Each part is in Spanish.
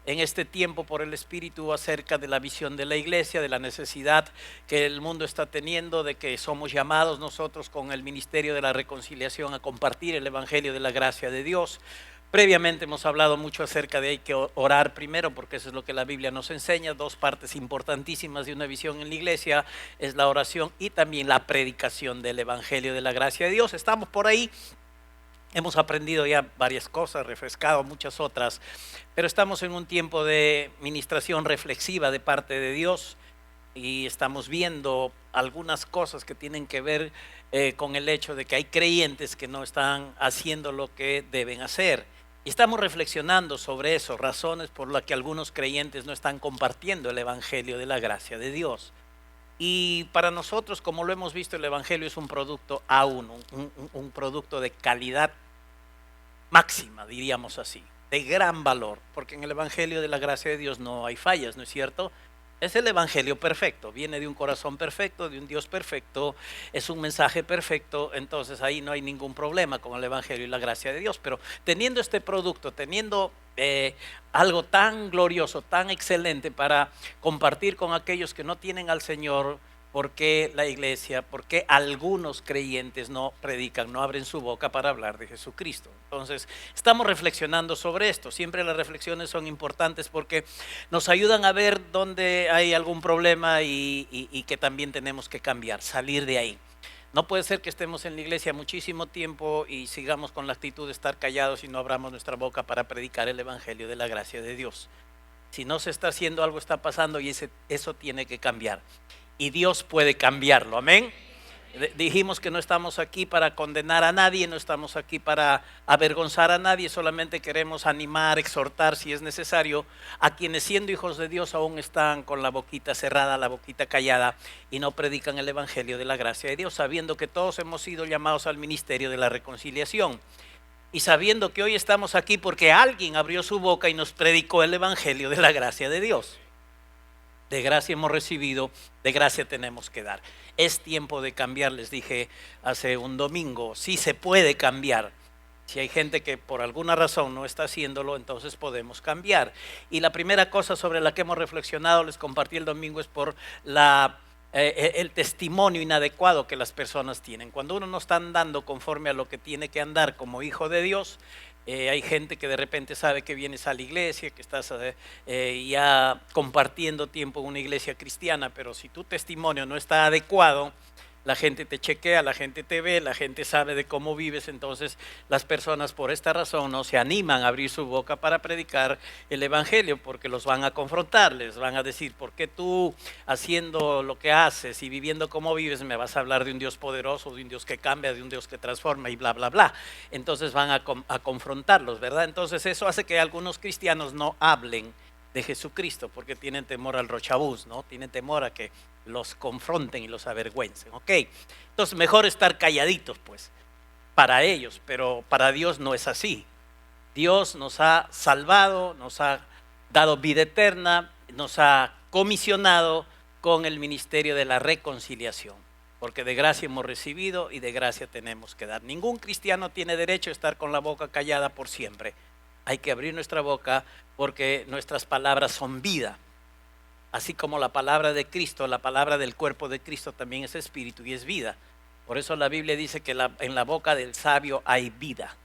en este tiempo por el Espíritu acerca de la visión de la iglesia, de la necesidad que el mundo está teniendo, de que somos llamados nosotros con el ministerio de la reconciliación a compartir el Evangelio de la gracia de Dios. Previamente hemos hablado mucho acerca de hay que orar primero, porque eso es lo que la Biblia nos enseña. Dos partes importantísimas de una visión en la iglesia es la oración y también la predicación del Evangelio de la gracia de Dios. Estamos por ahí, hemos aprendido ya varias cosas, refrescado muchas otras, pero estamos en un tiempo de ministración reflexiva de parte de Dios y estamos viendo algunas cosas que tienen que ver con el hecho de que hay creyentes que no están haciendo lo que deben hacer. Y estamos reflexionando sobre eso, razones por las que algunos creyentes no están compartiendo el Evangelio de la gracia de Dios. Y para nosotros, como lo hemos visto, el Evangelio es un producto aún, un producto de calidad máxima, diríamos así, de gran valor, porque en el Evangelio de la gracia de Dios no hay fallas, ¿no es cierto? Es el Evangelio perfecto, viene de un corazón perfecto, de un Dios perfecto, es un mensaje perfecto, entonces ahí no hay ningún problema con el Evangelio y la gracia de Dios. Pero teniendo este producto, teniendo algo tan glorioso, tan excelente para compartir con aquellos que no tienen al Señor, ¿por qué la iglesia, por qué algunos creyentes no predican, no abren su boca para hablar de Jesucristo? Entonces, estamos reflexionando sobre esto. Siempre las reflexiones son importantes porque nos ayudan a ver dónde hay algún problema y que también tenemos que cambiar, salir de ahí. No puede ser que estemos en la iglesia muchísimo tiempo y sigamos con la actitud de estar callados y no abramos nuestra boca para predicar el Evangelio de la gracia de Dios. Si no se está haciendo, algo está pasando y eso tiene que cambiar. Y Dios puede cambiarlo, amén. Dijimos que no estamos aquí para condenar a nadie, no estamos aquí para avergonzar a nadie, solamente queremos animar, exhortar si es necesario a quienes siendo hijos de Dios aún están con la boquita cerrada, la boquita callada y no predican el Evangelio de la gracia de Dios, sabiendo que todos hemos sido llamados al ministerio de la reconciliación y sabiendo que hoy estamos aquí porque alguien abrió su boca y nos predicó el Evangelio de la gracia de Dios. De gracia hemos recibido, de gracia tenemos que dar. Es tiempo de cambiar, les dije hace un domingo, sí se puede cambiar. Si hay gente que por alguna razón no está haciéndolo, entonces podemos cambiar. Y la primera cosa sobre la que hemos reflexionado, les compartí el domingo, es por el testimonio inadecuado que las personas tienen. Cuando uno no está andando conforme a lo que tiene que andar como hijo de Dios, hay gente que de repente sabe que vienes a la iglesia, que estás ya compartiendo tiempo en una iglesia cristiana, pero si tu testimonio no está adecuado, la gente te chequea, la gente te ve, la gente sabe de cómo vives, entonces las personas por esta razón no se animan a abrir su boca para predicar el Evangelio, porque los van a confrontar, les van a decir, ¿por qué tú haciendo lo que haces y viviendo como vives me vas a hablar de un Dios poderoso, de un Dios que cambia, de un Dios que transforma y bla, bla, bla? Entonces van a confrontarlos, ¿verdad? Entonces eso hace que algunos cristianos no hablen de Jesucristo porque tienen temor al rochabús, ¿no? Tienen temor a que los confronten y los avergüencen, ¿ok? Entonces mejor estar calladitos pues, para ellos, pero para Dios no es así. Dios nos ha salvado, nos ha dado vida eterna, nos ha comisionado con el ministerio de la reconciliación, porque de gracia hemos recibido y de gracia tenemos que dar. Ningún cristiano tiene derecho a estar con la boca callada por siempre. Hay que abrir nuestra boca porque nuestras palabras son vida. Así como la palabra de Cristo, la palabra del cuerpo de Cristo también es espíritu y es vida. Por eso la Biblia dice que en la boca del sabio hay vida.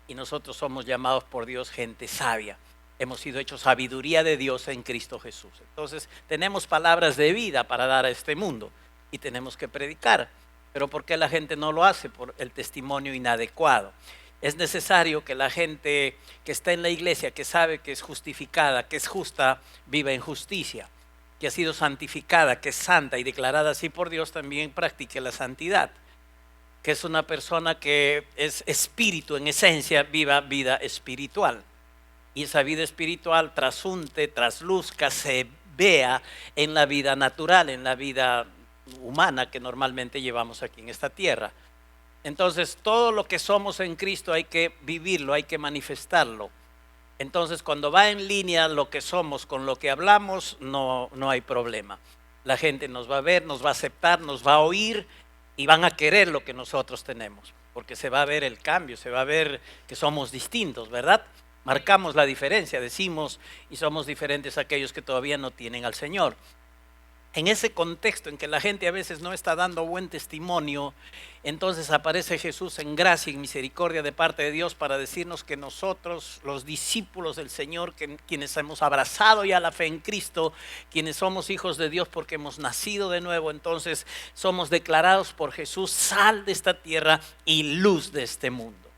Y nosotros somos llamados por Dios gente sabia. Hemos sido hechos sabiduría de Dios en Cristo Jesús. Entonces tenemos palabras de vida para dar a este mundo y tenemos que predicar. Pero ¿por qué la gente no lo hace? Por el testimonio inadecuado. Es necesario que la gente que está en la iglesia, que sabe que es justificada, que es justa, viva en justicia, que ha sido santificada, que es santa y declarada así por Dios, también practique la santidad, que es una persona que es espíritu en esencia, viva vida espiritual. Y esa vida espiritual trasunte, trasluzca, se vea en la vida natural, en la vida humana que normalmente llevamos aquí en esta tierra. Entonces, todo lo que somos en Cristo hay que vivirlo, hay que manifestarlo. Entonces, cuando va en línea lo que somos con lo que hablamos, no hay problema. La gente nos va a ver, nos va a aceptar, nos va a oír y van a querer lo que nosotros tenemos, porque se va a ver el cambio, se va a ver que somos distintos, ¿verdad? Marcamos la diferencia, decimos y somos diferentes a aquellos que todavía no tienen al Señor. En ese contexto en que la gente a veces no está dando buen testimonio, entonces aparece Jesús en gracia y misericordia de parte de Dios para decirnos que nosotros, los discípulos del Señor, quienes hemos abrazado ya la fe en Cristo, quienes somos hijos de Dios porque hemos nacido de nuevo, entonces somos declarados por Jesús sal de esta tierra y luz de este mundo.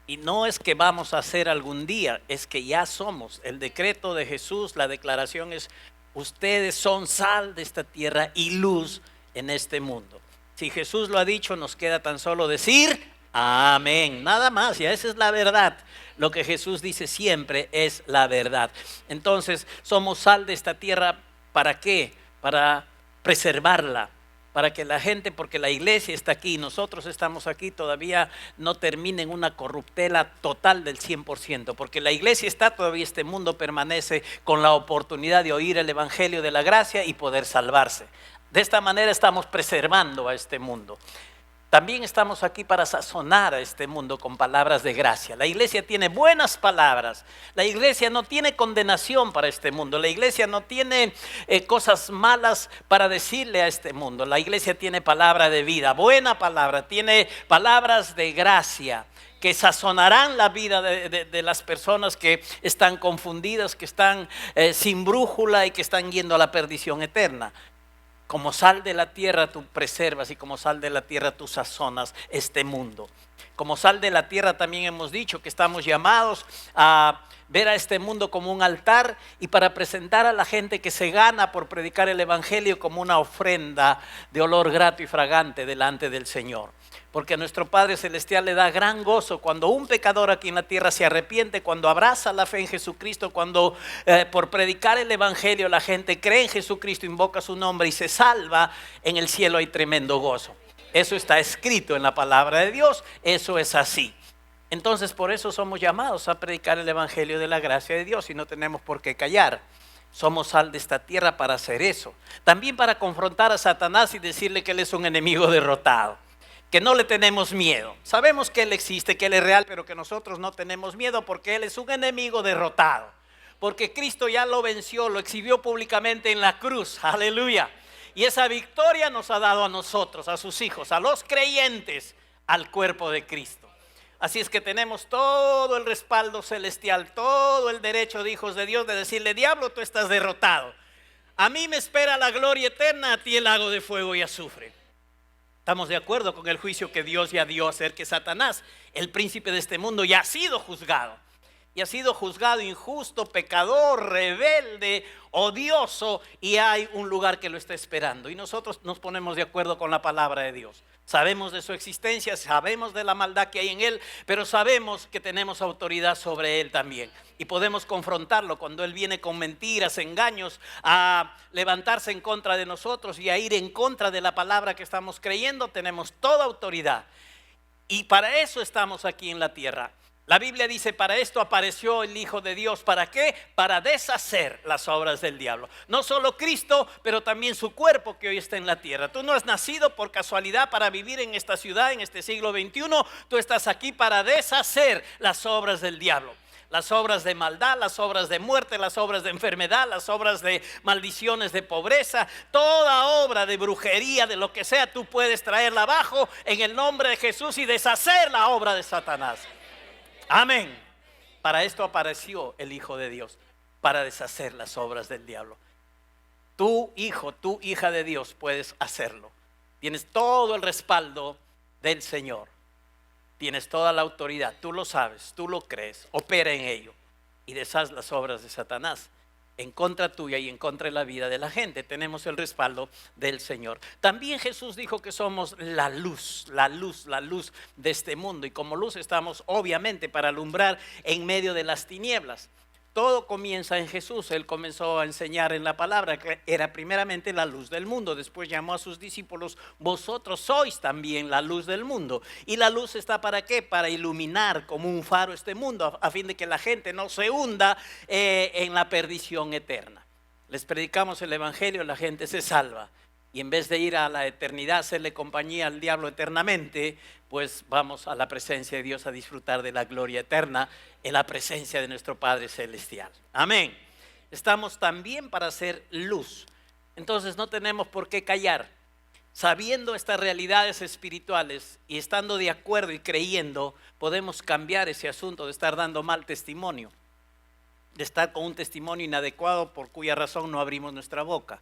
Y no es que vamos a hacer algún día, es que ya somos. El decreto de Jesús, la declaración es: ustedes son sal de esta tierra y luz en este mundo. Si Jesús lo ha dicho, nos queda tan solo decir amén, nada más. Ya esa es la verdad. Lo que Jesús dice siempre es la verdad. Entonces somos sal de esta tierra. ¿Para qué? Para preservarla, para que la gente, porque la iglesia está aquí, nosotros estamos aquí, todavía no termine en una corruptela total del 100%, porque la iglesia está todavía, este mundo permanece con la oportunidad de oír el evangelio de la gracia y poder salvarse. De esta manera estamos preservando a este mundo. También estamos aquí para sazonar a este mundo con palabras de gracia. La iglesia tiene buenas palabras. La iglesia no tiene condenación para este mundo. La iglesia no tiene cosas malas para decirle a este mundo. La iglesia tiene palabra de vida, buena palabra, tiene palabras de gracia que sazonarán la vida de las personas que están confundidas, que están sin brújula y que están yendo a la perdición eterna. Como sal de la tierra tú preservas y como sal de la tierra tú sazonas este mundo. Como sal de la tierra también hemos dicho que estamos llamados a ver a este mundo como un altar y para presentar a la gente que se gana por predicar el evangelio como una ofrenda de olor grato y fragante delante del Señor. Porque a nuestro Padre Celestial le da gran gozo cuando un pecador aquí en la tierra se arrepiente, cuando abraza la fe en Jesucristo, cuando por predicar el evangelio la gente cree en Jesucristo, invoca su nombre y se salva. En el cielo hay tremendo gozo. Eso está escrito en la palabra de Dios, eso es así. Entonces por eso somos llamados a predicar el evangelio de la gracia de Dios y no tenemos por qué callar. Somos sal de esta tierra para hacer eso. También para confrontar a Satanás y decirle que él es un enemigo derrotado, que no le tenemos miedo. Sabemos que él existe, que él es real, pero que nosotros no tenemos miedo porque él es un enemigo derrotado. Porque Cristo ya lo venció, lo exhibió públicamente en la cruz. Aleluya. Y esa victoria nos ha dado a nosotros, a sus hijos, a los creyentes, al cuerpo de Cristo. Así es que tenemos todo el respaldo celestial, todo el derecho de hijos de Dios de decirle: diablo, tú estás derrotado. A mí me espera la gloria eterna, a ti el lago de fuego y azufre. Estamos de acuerdo con el juicio que Dios ya dio acerca de Satanás. El príncipe de este mundo ya ha sido juzgado. Y ha sido juzgado injusto, pecador, rebelde, odioso. Y hay un lugar que lo está esperando. Y nosotros nos ponemos de acuerdo con la palabra de Dios. Sabemos de su existencia, sabemos de la maldad que hay en él, pero sabemos que tenemos autoridad sobre él también. Y podemos confrontarlo cuando él viene con mentiras, engaños, a levantarse en contra de nosotros y a ir en contra de la palabra que estamos creyendo. Tenemos toda autoridad. Y para eso estamos aquí en la tierra. La Biblia dice: para esto apareció el Hijo de Dios. ¿Para qué? Para deshacer las obras del diablo. No solo Cristo, pero también su cuerpo que hoy está en la tierra. Tú no has nacido por casualidad para vivir en esta ciudad, en este siglo XXI. Tú estás aquí para deshacer las obras del diablo. Las obras de maldad, las obras de muerte, las obras de enfermedad, las obras de maldiciones, de pobreza. Toda obra de brujería, de lo que sea, tú puedes traerla abajo en el nombre de Jesús y deshacer la obra de Satanás. Amén. Para esto apareció el Hijo de Dios, para deshacer las obras del diablo. Tu hijo, tu hija de Dios puedes hacerlo. Tienes todo el respaldo del Señor. Tienes toda la autoridad. Tú lo sabes, tú lo crees. Opera en ello y deshaz las obras de Satanás en contra tuya y en contra de la vida de la gente. Tenemos el respaldo del Señor. También Jesús dijo que somos la luz de este mundo. Y como luz estamos obviamente para alumbrar en medio de las tinieblas. Todo comienza en Jesús. Él comenzó a enseñar en la palabra que era primeramente la luz del mundo. Después llamó a sus discípulos: vosotros sois también la luz del mundo. Y la luz está ¿para qué? Para iluminar como un faro este mundo, a fin de que la gente no se hunda en la perdición eterna. Les predicamos el evangelio, la gente se salva. y en vez de ir a la eternidad, hacerle compañía al diablo eternamente, pues vamos a la presencia de Dios a disfrutar de la gloria eterna en la presencia de nuestro Padre Celestial. Amén. Estamos también para hacer luz. Entonces no tenemos por qué callar. Sabiendo estas realidades espirituales y estando de acuerdo y creyendo, podemos cambiar ese asunto de estar dando mal testimonio, de estar con un testimonio inadecuado por cuya razón no abrimos nuestra boca.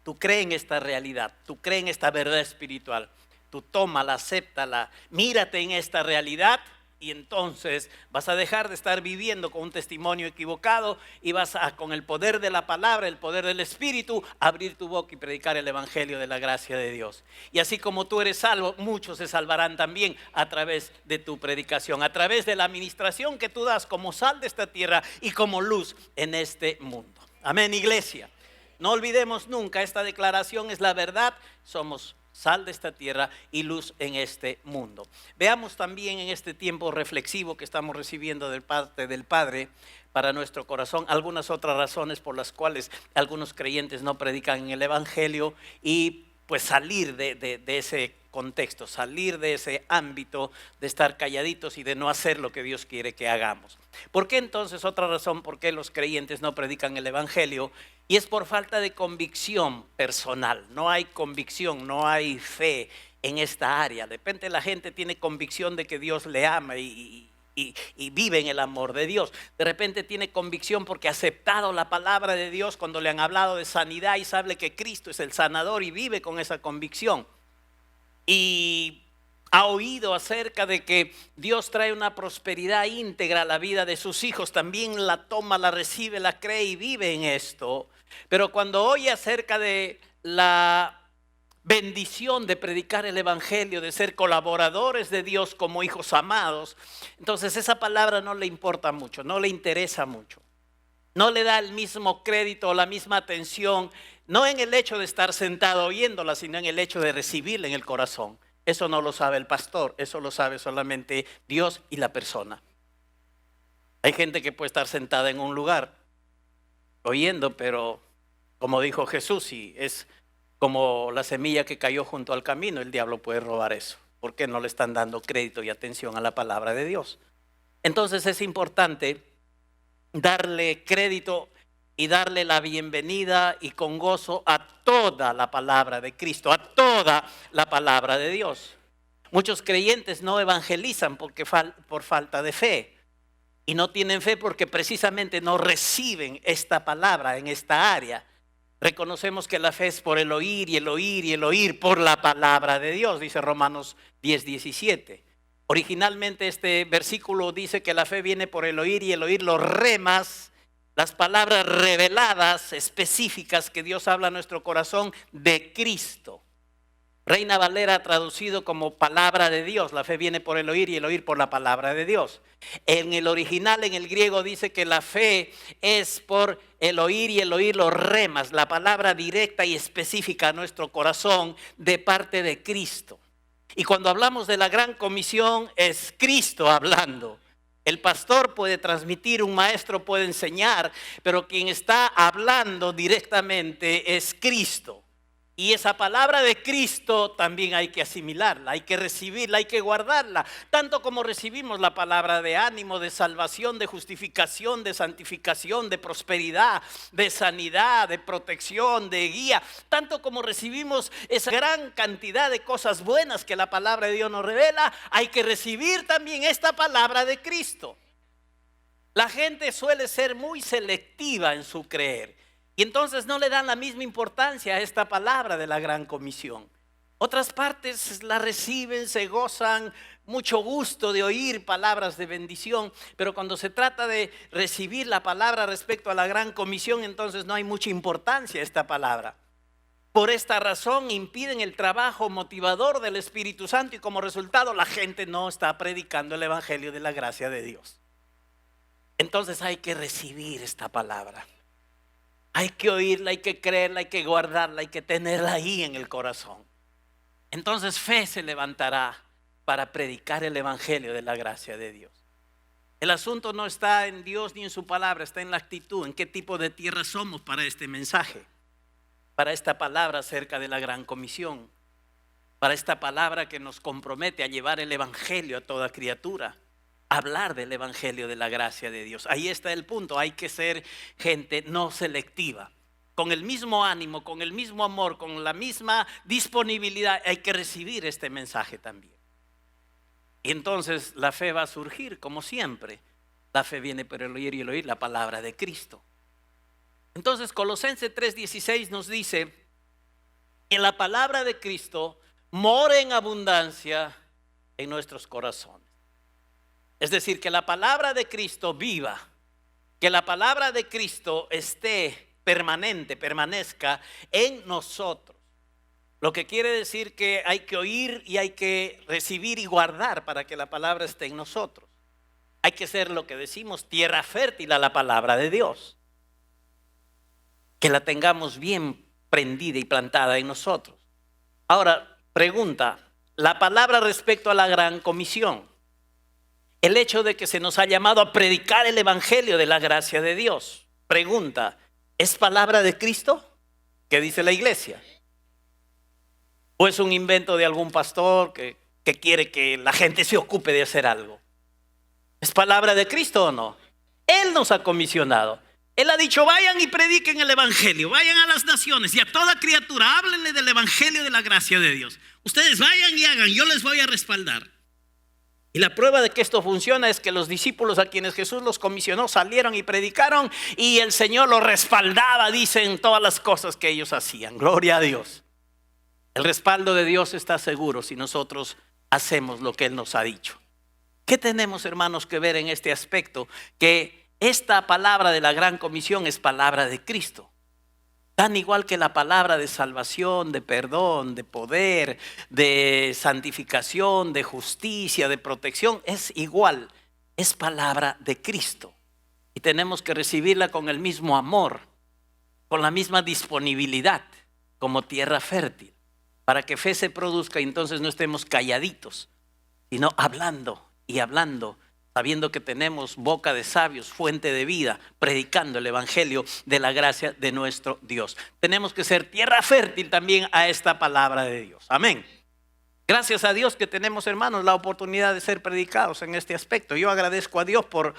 Tú crees en esta realidad, tú crees en esta verdad espiritual, tú tómala, acéptala, mírate en esta realidad y entonces vas a dejar de estar viviendo con un testimonio equivocado y vas a, con el poder de la palabra, el poder del Espíritu, abrir tu boca y predicar el evangelio de la gracia de Dios. Y así como tú eres salvo, muchos se salvarán también a través de tu predicación, a través de la administración que tú das como sal de esta tierra y como luz en este mundo. Amén, iglesia. No olvidemos nunca, esta declaración es la verdad, somos sal de esta tierra y luz en este mundo. Veamos también en este tiempo reflexivo que estamos recibiendo de parte del Padre para nuestro corazón algunas otras razones por las cuales algunos creyentes no predican en el evangelio y pues salir de ese contexto, salir de ese ámbito de estar calladitos y de no hacer lo que Dios quiere que hagamos. ¿Por qué entonces otra razón por qué los creyentes no predican el evangelio? Y es por falta de convicción personal. No hay convicción, no hay fe en esta área. De repente la gente tiene convicción de que Dios le ama y vive en el amor de Dios. De repente tiene convicción porque ha aceptado la palabra de Dios cuando le han hablado de sanidad y sabe que Cristo es el sanador y vive con esa convicción. Y ha oído acerca de que Dios trae una prosperidad íntegra a la vida de sus hijos. También la toma, la recibe, la cree y vive en esto. Pero cuando oye acerca de la bendición de predicar el evangelio, de ser colaboradores de Dios como hijos amados, entonces esa palabra no le importa mucho, no le interesa mucho. No le da el mismo crédito o la misma atención, no en el hecho de estar sentado oyéndola, sino en el hecho de recibirla en el corazón. Eso no lo sabe el pastor, eso lo sabe solamente Dios y la persona. Hay gente que puede estar sentada en un lugar oyendo, pero como dijo Jesús, si es como la semilla que cayó junto al camino, el diablo puede robar eso, porque no le están dando crédito y atención a la palabra de Dios. Entonces es importante darle crédito y darle la bienvenida y con gozo a toda la palabra de Cristo, a toda la palabra de Dios. Muchos creyentes no evangelizan por falta de fe. Y no tienen fe porque precisamente no reciben esta palabra en esta área. Reconocemos que la fe es por el oír y el oír y el oír por la palabra de Dios, dice Romanos 10:17. Originalmente este versículo dice que la fe viene por el oír y el oír los remas, las palabras reveladas, específicas que Dios habla a nuestro corazón de Cristo. Reina Valera ha traducido como palabra de Dios. La fe viene por el oír y el oír por la palabra de Dios. En el original, en el griego, dice que la fe es por el oír y el oír los remas, la palabra directa y específica a nuestro corazón de parte de Cristo. Y cuando hablamos de la gran comisión, es Cristo hablando. El pastor puede transmitir, un maestro puede enseñar, pero quien está hablando directamente es Cristo. Y esa palabra de Cristo también hay que asimilarla, hay que recibirla, hay que guardarla. Tanto como recibimos la palabra de ánimo, de salvación, de justificación, de santificación, de prosperidad, de sanidad, de protección, de guía. Tanto como recibimos esa gran cantidad de cosas buenas que la palabra de Dios nos revela, hay que recibir también esta palabra de Cristo. La gente suele ser muy selectiva en su creer. Y entonces no le dan la misma importancia a esta palabra de la gran comisión. Otras partes la reciben, se gozan, mucho gusto de oír palabras de bendición, pero cuando se trata de recibir la palabra respecto a la gran comisión, entonces no hay mucha importancia a esta palabra. Por esta razón impiden el trabajo motivador del Espíritu Santo y como resultado la gente no está predicando el evangelio de la gracia de Dios. Entonces hay que recibir esta palabra. Hay que oírla, hay que creerla, hay que guardarla, hay que tenerla ahí en el corazón. Entonces fe se levantará para predicar el evangelio de la gracia de Dios. El asunto no está en Dios ni en su palabra, está en la actitud, en qué tipo de tierra somos para este mensaje. para esta palabra acerca de la gran comisión, para esta palabra que nos compromete a llevar el evangelio a toda criatura, a hablar del evangelio de la gracia de Dios. Ahí está el punto, hay que ser gente no selectiva, con el mismo ánimo, con el mismo amor, con la misma disponibilidad, hay que recibir este mensaje también. Y entonces la fe va a surgir como siempre. La fe viene por el oír y el oír la palabra de Cristo. Entonces Colosenses 3:16 nos dice que la palabra de Cristo more en abundancia en nuestros corazones. Es decir, que la palabra de Cristo viva, que la palabra de Cristo esté permanente, permanezca en nosotros. Lo que quiere decir que hay que oír y hay que recibir y guardar para que la palabra esté en nosotros. Hay que ser lo que decimos, tierra fértil a la palabra de Dios. Que la tengamos bien prendida y plantada en nosotros. Ahora, pregunta, la palabra respecto a la gran comisión. El hecho de que se nos ha llamado a predicar el evangelio de la gracia de Dios. Pregunta, ¿es palabra de Cristo? ¿Qué dice la iglesia? ¿O es un invento de algún pastor que quiere que la gente se ocupe de hacer algo? ¿Es palabra de Cristo o no? Él nos ha comisionado. Él ha dicho, vayan y prediquen el evangelio, vayan a las naciones y a toda criatura, háblenle del evangelio de la gracia de Dios. Ustedes vayan y hagan, yo les voy a respaldar. Y la prueba de que esto funciona es que los discípulos a quienes Jesús los comisionó salieron y predicaron y el Señor los respaldaba, dicen, todas las cosas que ellos hacían. Gloria a Dios. El respaldo de Dios está seguro si nosotros hacemos lo que Él nos ha dicho. ¿Qué tenemos, hermanos, que ver en este aspecto? Que esta palabra de la gran comisión es palabra de Cristo. Tan igual que la palabra de salvación, de perdón, de poder, de santificación, de justicia, de protección, es igual, es palabra de Cristo. Y tenemos que recibirla con el mismo amor, con la misma disponibilidad, como tierra fértil, para que fe se produzca y entonces no estemos calladitos, sino hablando y hablando, sabiendo que tenemos boca de sabios, fuente de vida, predicando el evangelio de la gracia de nuestro Dios. Tenemos que ser tierra fértil también a esta palabra de Dios. Amén. Gracias a Dios que tenemos, hermanos, la oportunidad de ser predicados en este aspecto. Yo agradezco a Dios por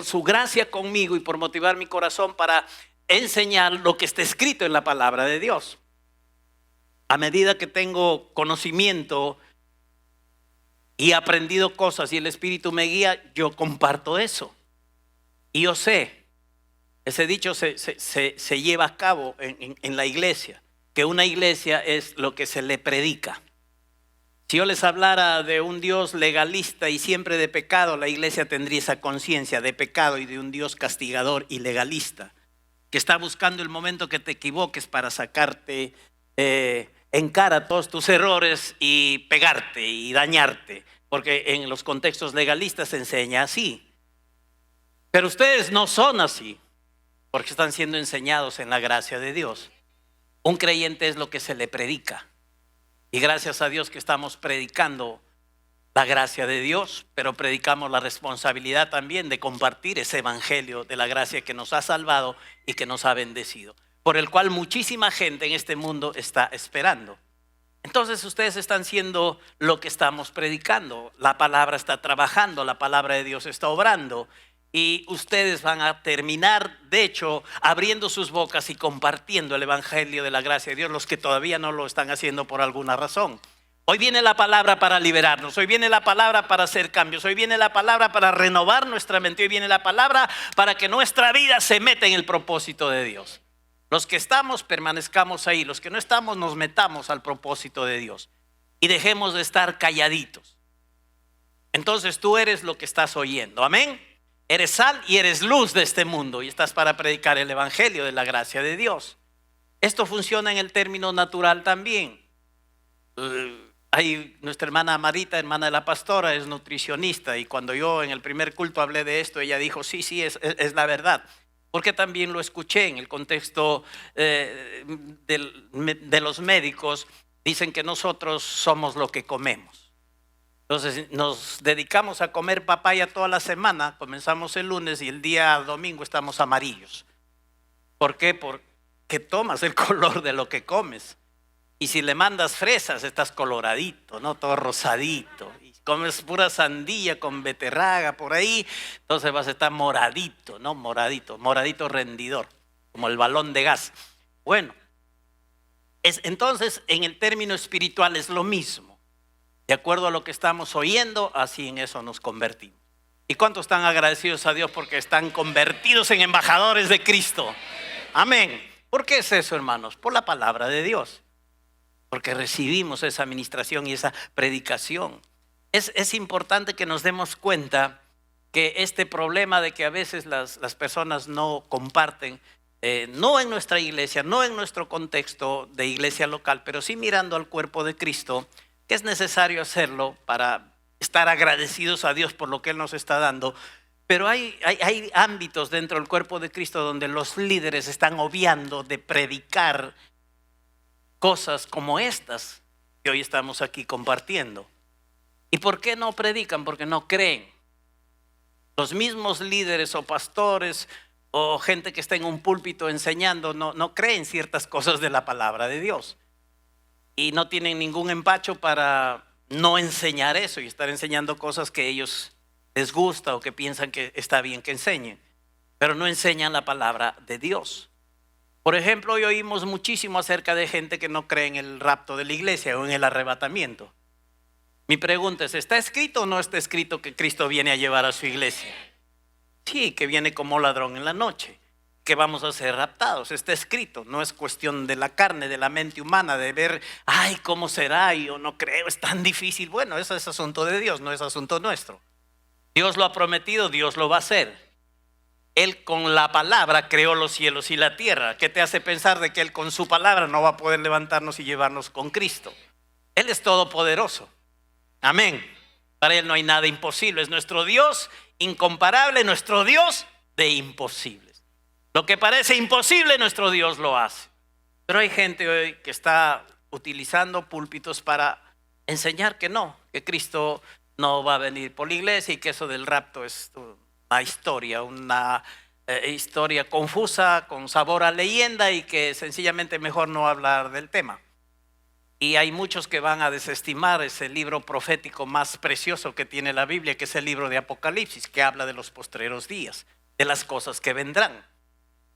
su gracia conmigo y por motivar mi corazón para enseñar lo que está escrito en la palabra de Dios. A medida que tengo conocimiento y he aprendido cosas y el Espíritu me guía, yo comparto eso. Y yo sé, ese dicho se lleva a cabo en la iglesia, que una iglesia es lo que se le predica. Si yo les hablara de un Dios legalista y siempre de pecado, la iglesia tendría esa conciencia de pecado y de un Dios castigador y legalista, que está buscando el momento que te equivoques para sacarte en cara todos tus errores y pegarte y dañarte, porque en los contextos legalistas se enseña así. Pero ustedes no son así, porque están siendo enseñados en la gracia de Dios. Un creyente es lo que se le predica. Y gracias a Dios que estamos predicando la gracia de Dios, pero predicamos la responsabilidad también de compartir ese evangelio de la gracia que nos ha salvado y que nos ha bendecido, por el cual muchísima gente en este mundo está esperando. Entonces ustedes están siendo lo que estamos predicando. La palabra está trabajando, la palabra de Dios está obrando. Y ustedes van a terminar, de hecho, abriendo sus bocas y compartiendo el evangelio de la gracia de Dios, los que todavía no lo están haciendo por alguna razón. Hoy viene la palabra para liberarnos, hoy viene la palabra para hacer cambios, hoy viene la palabra para renovar nuestra mente, hoy viene la palabra para que nuestra vida se meta en el propósito de Dios. Los que estamos, permanezcamos ahí, los que no estamos, nos metamos al propósito de Dios y dejemos de estar calladitos. Entonces tú eres lo que estás oyendo, amén. Eres sal y eres luz de este mundo y estás para predicar el evangelio de la gracia de Dios. Esto funciona en el término natural también. Nuestra hermana Marita, hermana de la pastora, es nutricionista y cuando yo en el primer culto hablé de esto, ella dijo, sí, es la verdad. Porque también lo escuché en el contexto de los médicos, dicen que nosotros somos lo que comemos. Entonces nos dedicamos a comer papaya toda la semana, comenzamos el lunes y el día domingo estamos amarillos. ¿Por qué? que tomas el color de lo que comes. Y si le mandas fresas, estás coloradito, ¿no? Todo rosadito. Y comes pura sandía con beterraga por ahí, entonces vas a estar moradito, ¿no? Moradito rendidor, como el balón de gas. Bueno, entonces en el término espiritual es lo mismo. De acuerdo a lo que estamos oyendo, así en eso nos convertimos. ¿Y cuántos están agradecidos a Dios porque están convertidos en embajadores de Cristo? Amén. ¿Por qué es eso, hermanos? Por la palabra de Dios. Porque recibimos esa administración y esa predicación. Es importante que nos demos cuenta que este problema de que a veces las personas no comparten, no en nuestra iglesia, no en nuestro contexto de iglesia local, pero sí mirando al cuerpo de Cristo, que es necesario hacerlo para estar agradecidos a Dios por lo que Él nos está dando. Pero hay ámbitos dentro del cuerpo de Cristo donde los líderes están obviando de predicar cosas como estas que hoy estamos aquí compartiendo. ¿Y por qué no predican? Porque no creen. Los mismos líderes o pastores o gente que está en un púlpito enseñando no creen ciertas cosas de la palabra de Dios. Y no tienen ningún empacho para no enseñar eso y estar enseñando cosas que a ellos les gusta o que piensan que está bien que enseñen. Pero no enseñan la palabra de Dios. Por ejemplo, hoy oímos muchísimo acerca de gente que no cree en el rapto de la iglesia o en el arrebatamiento. Mi pregunta es, ¿está escrito o no está escrito que Cristo viene a llevar a su iglesia? Sí, que viene como ladrón en la noche, que vamos a ser raptados. Está escrito, no es cuestión de la carne, de la mente humana, de ver, ay, ¿cómo será? Yo no creo, es tan difícil. Bueno, eso es asunto de Dios, no es asunto nuestro. Dios lo ha prometido, Dios lo va a hacer. Él con la palabra creó los cielos y la tierra. ¿Qué te hace pensar de que Él con su palabra no va a poder levantarnos y llevarnos con Cristo? Él es todopoderoso. Amén. Para Él no hay nada imposible. Es nuestro Dios incomparable, nuestro Dios de imposibles. Lo que parece imposible, nuestro Dios lo hace. Pero hay gente hoy que está utilizando púlpitos para enseñar que no, que Cristo no va a venir por la iglesia y que eso del rapto es una historia confusa, con sabor a leyenda y que sencillamente mejor no hablar del tema. Y hay muchos que van a desestimar ese libro profético más precioso que tiene la Biblia, que es el libro de Apocalipsis, que habla de los postreros días, de las cosas que vendrán.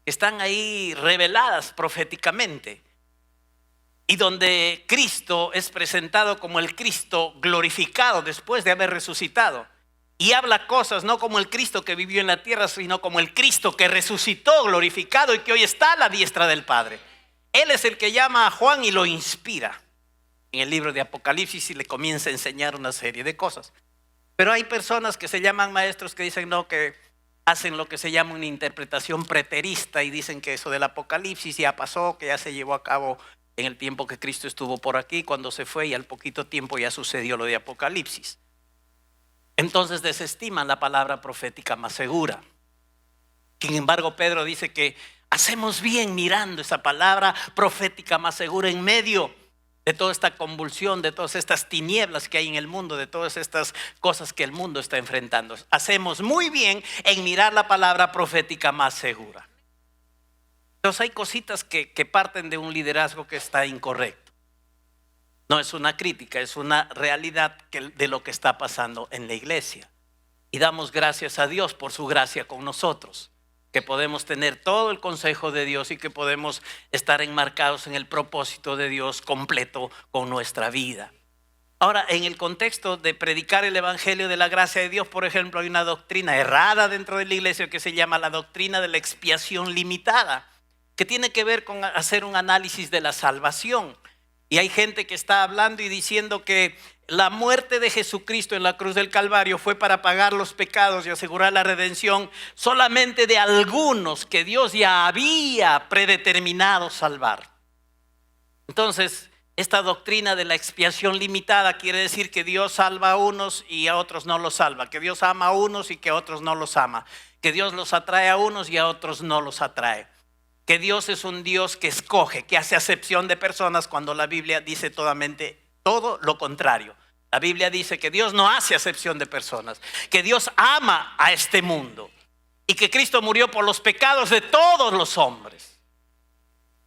Están ahí reveladas proféticamente. Y donde Cristo es presentado como el Cristo glorificado después de haber resucitado. Y habla cosas no como el Cristo que vivió en la tierra, sino como el Cristo que resucitó glorificado y que hoy está a la diestra del Padre. Él es el que llama a Juan y lo inspira en el libro de Apocalipsis y le comienza a enseñar una serie de cosas. Pero hay personas que se llaman maestros que dicen no, que hacen lo que se llama una interpretación preterista y dicen que eso del Apocalipsis ya pasó, que ya se llevó a cabo en el tiempo que Cristo estuvo por aquí, cuando se fue, y al poquito tiempo ya sucedió lo de Apocalipsis. Entonces desestiman la palabra profética más segura. Sin embargo, Pedro dice que hacemos bien mirando esa palabra profética más segura en medio de toda esta convulsión, de todas estas tinieblas que hay en el mundo, de todas estas cosas que el mundo está enfrentando. Hacemos muy bien en mirar la palabra profética más segura. Entonces hay cositas que parten de un liderazgo que está incorrecto. No es una crítica, es una realidad de lo que está pasando en la iglesia. Y damos gracias a Dios por su gracia con nosotros, que podemos tener todo el consejo de Dios y que podemos estar enmarcados en el propósito de Dios completo con nuestra vida. Ahora, en el contexto de predicar el evangelio de la gracia de Dios, por ejemplo, hay una doctrina errada dentro de la iglesia que se llama la doctrina de la expiación limitada, que tiene que ver con hacer un análisis de la salvación. Y hay gente que está hablando y diciendo que la muerte de Jesucristo en la cruz del Calvario fue para pagar los pecados y asegurar la redención solamente de algunos que Dios ya había predeterminado salvar. Entonces, esta doctrina de la expiación limitada quiere decir que Dios salva a unos y a otros no los salva, que Dios ama a unos y que a otros no los ama, que Dios los atrae a unos y a otros no los atrae. Que Dios es un Dios que escoge, que hace acepción de personas, cuando la Biblia dice todo lo contrario. La Biblia dice que Dios no hace acepción de personas, que Dios ama a este mundo y que Cristo murió por los pecados de todos los hombres.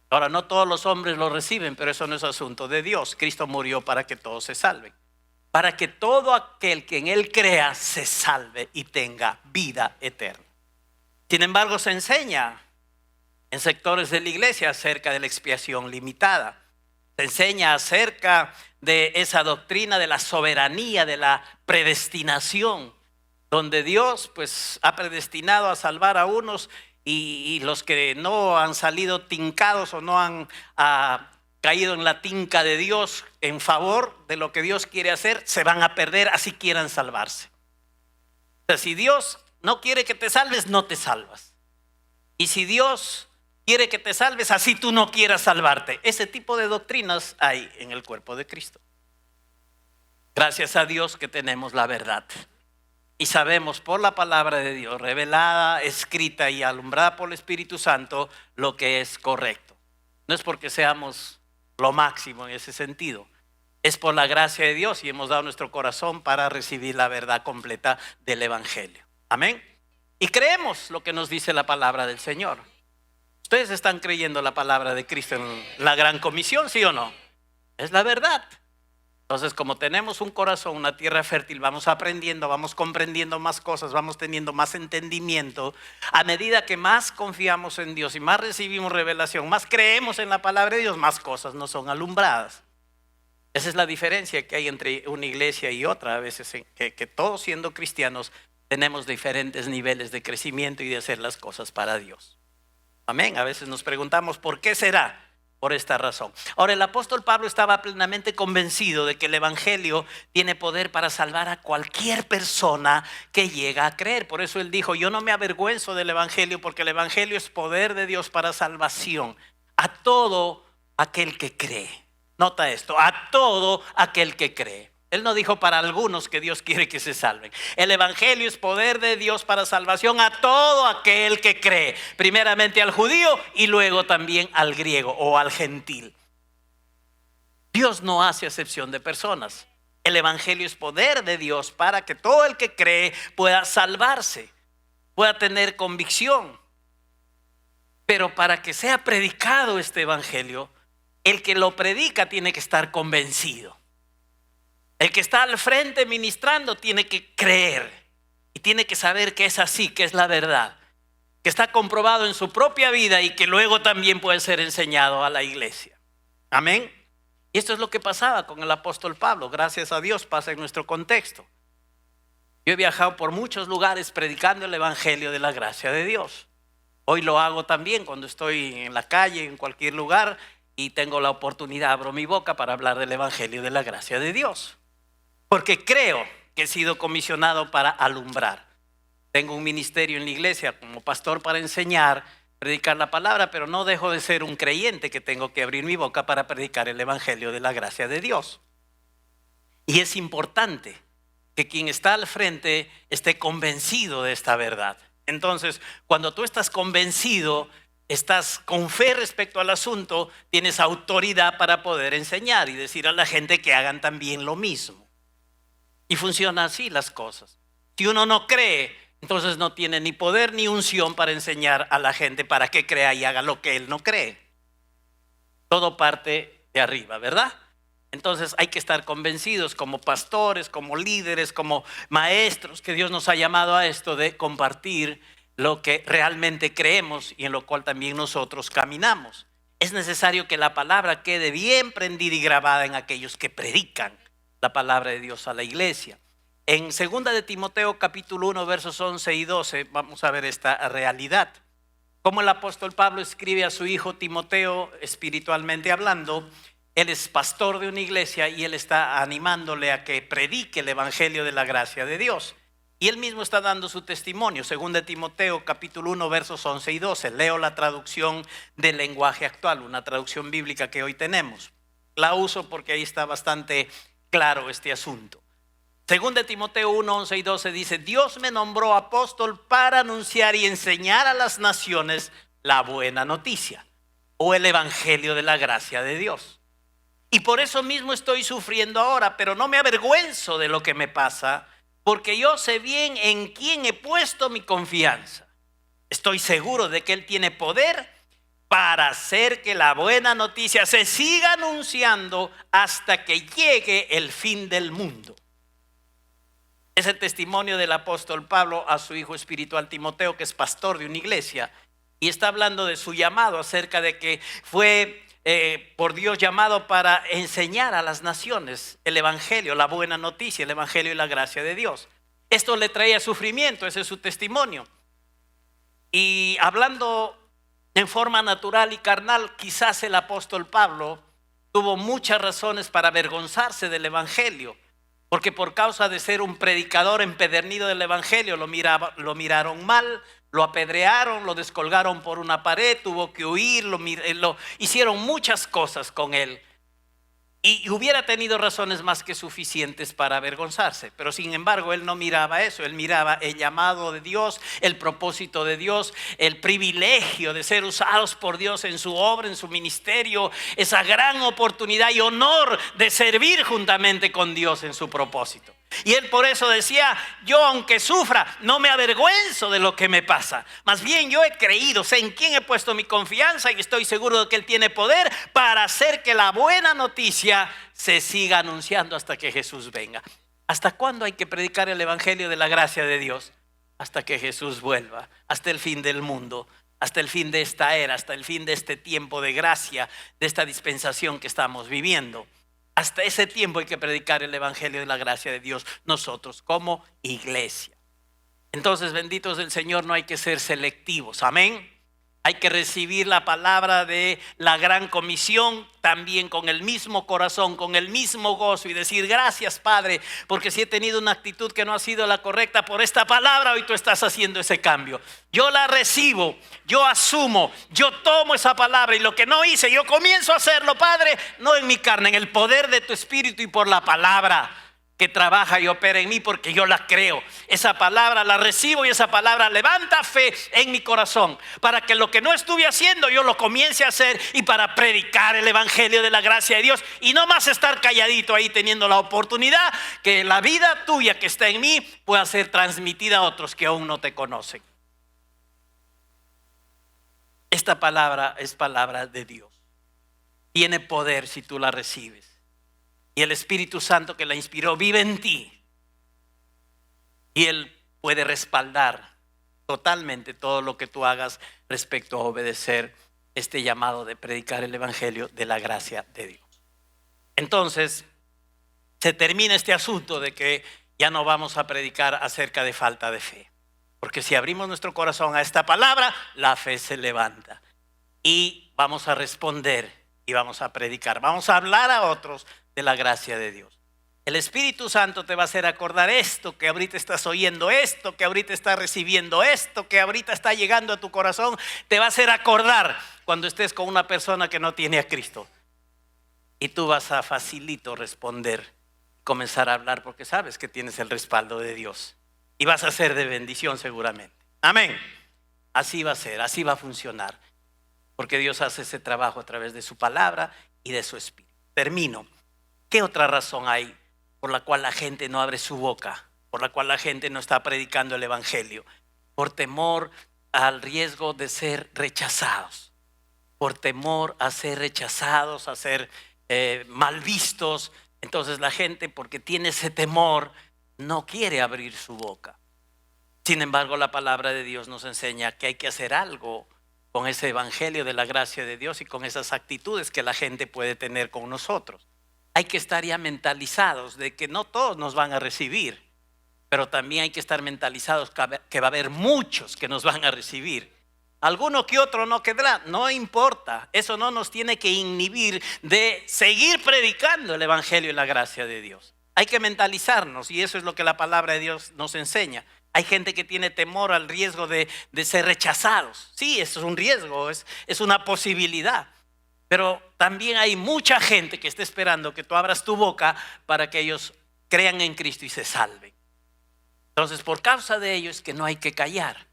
Ahora, no todos los hombres lo reciben, pero eso no es asunto de Dios. Cristo murió para que todos se salven, para que todo aquel que en Él crea se salve y tenga vida eterna. Sin embargo, se enseña en sectores de la iglesia acerca de la expiación limitada. Se enseña acerca de esa doctrina de la soberanía, de la predestinación, donde Dios pues ha predestinado a salvar a unos y los que no han salido tincados o no han caído en la tinca de Dios en favor de lo que Dios quiere hacer, se van a perder así quieran salvarse. O sea, si Dios no quiere que te salves, no te salvas. Y si Dios quiere que te salves, así tú no quieras salvarte. Ese tipo de doctrinas hay en el cuerpo de Cristo. Gracias a Dios que tenemos la verdad. Y sabemos por la palabra de Dios, revelada, escrita y alumbrada por el Espíritu Santo, lo que es correcto. No es porque seamos lo máximo en ese sentido. Es por la gracia de Dios y hemos dado nuestro corazón para recibir la verdad completa del Evangelio. Amén. Y creemos lo que nos dice la palabra del Señor. ¿Ustedes están creyendo la palabra de Cristo en la gran comisión, sí o no? Es la verdad. Entonces, como tenemos un corazón, una tierra fértil, vamos aprendiendo, vamos comprendiendo más cosas, vamos teniendo más entendimiento. A medida que más confiamos en Dios y más recibimos revelación, más creemos en la palabra de Dios, más cosas nos son alumbradas. Esa es la diferencia que hay entre una iglesia y otra. A veces que todos siendo cristianos tenemos diferentes niveles de crecimiento y de hacer las cosas para Dios. Amén. A veces nos preguntamos, ¿por qué será? Por esta razón. Ahora, el apóstol Pablo estaba plenamente convencido de que el evangelio tiene poder para salvar a cualquier persona que llega a creer. Por eso él dijo, yo no me avergüenzo del evangelio, porque el evangelio es poder de Dios para salvación a todo aquel que cree. Nota esto, a todo aquel que cree. Él no dijo para algunos que Dios quiere que se salven. El evangelio es poder de Dios para salvación a todo aquel que cree. Primeramente al judío y luego también al griego o al gentil. Dios no hace acepción de personas. El evangelio es poder de Dios para que todo el que cree pueda salvarse, pueda tener convicción. Pero para que sea predicado este evangelio, el que lo predica tiene que estar convencido. El que está al frente ministrando tiene que creer y tiene que saber que es así, que es la verdad, que está comprobado en su propia vida y que luego también puede ser enseñado a la iglesia. Amén. Y esto es lo que pasaba con el apóstol Pablo. Gracias a Dios pasa en nuestro contexto. Yo he viajado por muchos lugares predicando el evangelio de la gracia de Dios. Hoy lo hago también cuando estoy en la calle, en cualquier lugar y tengo la oportunidad, abro mi boca para hablar del evangelio de la gracia de Dios. Porque creo que he sido comisionado para alumbrar. Tengo un ministerio en la iglesia como pastor para enseñar, predicar la palabra, pero no dejo de ser un creyente que tengo que abrir mi boca para predicar el evangelio de la gracia de Dios. Y es importante que quien está al frente esté convencido de esta verdad. Entonces, cuando tú estás convencido, estás con fe respecto al asunto, tienes autoridad para poder enseñar y decir a la gente que hagan también lo mismo. Y funciona así las cosas. Si uno no cree, entonces no tiene ni poder ni unción para enseñar a la gente para que crea y haga lo que él no cree. Todo parte de arriba, ¿verdad? Entonces hay que estar convencidos como pastores, como líderes, como maestros, que Dios nos ha llamado a esto de compartir lo que realmente creemos y en lo cual también nosotros caminamos. Es necesario que la palabra quede bien prendida y grabada en aquellos que predican la palabra de Dios a la iglesia. En 2 de Timoteo capítulo 1 versos 11 y 12 vamos a ver esta realidad. Como el apóstol Pablo escribe a su hijo Timoteo, espiritualmente hablando. Él es pastor de una iglesia y él está animándole a que predique el evangelio de la gracia de Dios. Y él mismo está dando su testimonio. 2 de Timoteo capítulo 1 versos 11 y 12. Leo la traducción del lenguaje actual, una traducción bíblica que hoy tenemos. La uso porque ahí está bastante claro este asunto. 2 de Timoteo 1, 11 y 12 dice: Dios me nombró apóstol para anunciar y enseñar a las naciones la buena noticia o el evangelio de la gracia de Dios. Y por eso mismo estoy sufriendo ahora, pero no me avergüenzo de lo que me pasa, porque yo sé bien en quién he puesto mi confianza. Estoy seguro de que Él tiene poder para hacer que la buena noticia se siga anunciando hasta que llegue el fin del mundo. Es el testimonio del apóstol Pablo a su hijo espiritual Timoteo, que es pastor de una iglesia, y está hablando de su llamado, acerca de que fue por Dios llamado para enseñar a las naciones el evangelio, la buena noticia, el evangelio y la gracia de Dios. Esto le traía sufrimiento, ese es su testimonio. Y hablando en forma natural y carnal, quizás el apóstol Pablo tuvo muchas razones para avergonzarse del evangelio, porque por causa de ser un predicador empedernido del evangelio lo miraron mal, lo apedrearon, lo descolgaron por una pared, tuvo que huir, lo hicieron muchas cosas con él. Y hubiera tenido razones más que suficientes para avergonzarse. Pero sin embargo, él no miraba eso. Él miraba el llamado de Dios, el propósito de Dios, el privilegio de ser usados por Dios en su obra, en su ministerio, esa gran oportunidad y honor de servir juntamente con Dios en su propósito. Y él por eso decía: yo aunque sufra, no me avergüenzo de lo que me pasa. Más bien yo he creído, sé en quién he puesto mi confianza y estoy seguro de que Él tiene poder para hacer que la buena noticia se siga anunciando hasta que Jesús venga. ¿Hasta cuándo hay que predicar el evangelio de la gracia de Dios? Hasta que Jesús vuelva, hasta el fin del mundo, hasta el fin de esta era, hasta el fin de este tiempo de gracia, de esta dispensación que estamos viviendo. Hasta ese tiempo hay que predicar el evangelio de la gracia de Dios, nosotros como iglesia. Entonces, benditos del Señor, no hay que ser selectivos, amén. Hay que recibir la palabra de la gran comisión también con el mismo corazón, con el mismo gozo, y decir: gracias, Padre, porque si he tenido una actitud que no ha sido la correcta, por esta palabra hoy tú estás haciendo ese cambio. Yo la recibo, yo asumo, yo tomo esa palabra, y lo que no hice yo comienzo a hacerlo, Padre, no en mi carne, en el poder de tu Espíritu y por la palabra que trabaja y opera en mí, porque yo la creo. Esa palabra la recibo y esa palabra levanta fe en mi corazón para que lo que no estuve haciendo yo lo comience a hacer, y para predicar el evangelio de la gracia de Dios, y no más estar calladito ahí teniendo la oportunidad que la vida tuya que está en mí pueda ser transmitida a otros que aún no te conocen. Esta palabra es palabra de Dios, tiene poder si tú la recibes. Y el Espíritu Santo que la inspiró vive en ti. Y Él puede respaldar totalmente todo lo que tú hagas respecto a obedecer este llamado de predicar el evangelio de la gracia de Dios. Entonces, se termina este asunto de que ya no vamos a predicar acerca de falta de fe. Porque si abrimos nuestro corazón a esta palabra, la fe se levanta. Y vamos a responder y vamos a predicar. Vamos a hablar a otros de la gracia de Dios. El Espíritu Santo te va a hacer acordar esto que ahorita estás oyendo, esto que ahorita estás recibiendo, esto que ahorita está llegando a tu corazón. Te va a hacer acordar cuando estés con una persona que no tiene a Cristo. Y tú vas a facilito responder, comenzar a hablar, porque sabes que tienes el respaldo de Dios. Y vas a ser de bendición seguramente. Amén. Así va a ser, así va a funcionar. Porque Dios hace ese trabajo a través de su palabra y de su Espíritu. Termino. ¿Qué otra razón hay por la cual la gente no abre su boca? Por la cual la gente no está predicando el evangelio. Por temor al riesgo de ser rechazados. Por temor a ser rechazados, a ser mal vistos. Entonces la gente, porque tiene ese temor, no quiere abrir su boca. Sin embargo, la palabra de Dios nos enseña que hay que hacer algo con ese evangelio de la gracia de Dios y con esas actitudes que la gente puede tener con nosotros. Hay que estar ya mentalizados de que no todos nos van a recibir, pero también hay que estar mentalizados que va a haber muchos que nos van a recibir. Alguno que otro no quedará, no importa. Eso no nos tiene que inhibir de seguir predicando el evangelio y la gracia de Dios. Hay que mentalizarnos, y eso es lo que la palabra de Dios nos enseña. Hay gente que tiene temor al riesgo de ser rechazados. Sí, eso es un riesgo, es una posibilidad. Pero también hay mucha gente que está esperando que tú abras tu boca para que ellos crean en Cristo y se salven. Entonces, por causa de ello es que no hay que callar.